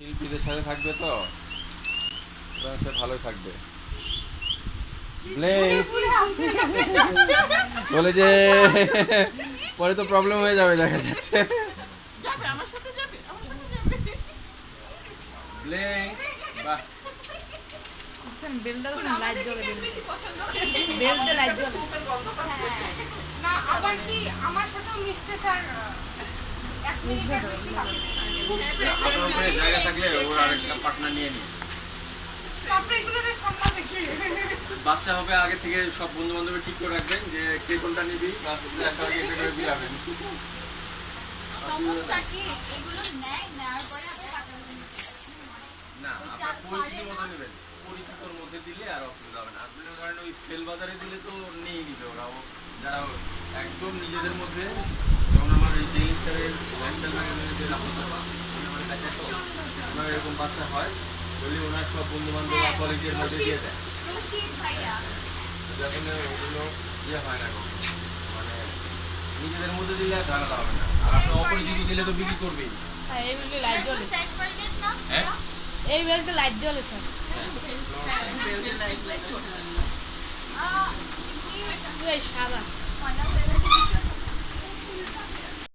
শিল্পীদের সাথে থাকবে তো সে ভালোই থাকবে। ব্লেক বলে যে পরে তো প্রবলেম হয়ে যাবে দেখা যাচ্ছে। ব্লেক বাহ বেলটা তো লাইট জ্বলে বেলটা লাইট জ্বলে না আবার কি আমার সাথেও মিশতে চার 1 মিনিটের বেশি লাগে আপনার উপরে জায়গা থাকলে ওর আরেকটা পার্টনার নিয়ে নিন। তারপরে এগুলোর সম্মান দেখি বাচ্চা হবে আগে থেকে সব বন্ধু বান্ধব ঠিক করে রাখবেন যে কে কোনটা নিবি বা একটা আগে এটা করে বিলাবেন। সমস্যা কি এগুলো নেওয়ার পরে আপনি টাকা না আপনার পরিচিতির মধ্যে নেবেন, পরিচিতর মধ্যে দিলে আর অসুবিধা হবে না। আপনি ধরেন ওই সেল বাজারে দিলে তো নিয়ে নিবে ওরাও, যারা একদম নিজেদের মধ্যে। যেমন আমার এই ডেইলি স্টারের যে আমার কাছে তো আমার এরকম বাচ্চা হয় বলি ওনার সব বন্ধু বান্ধব কলেজের মধ্যে দিয়ে দেয়। রশিদ ভাইয়া যখন ওগুলো ইয়ে হয় না মানে নিজেদের মধ্যে দিলে আর ঝামেলা হবে না। আর আপনি অপরিচিত দিলে তো বিক্রি করবেই। এই বেলটা লাইট জ্বলে সেট করবেন না হ্যাঁ এই বেলটা লাইট জ্বলে স্যার এই সাদা ময়লা হয়ে গেছে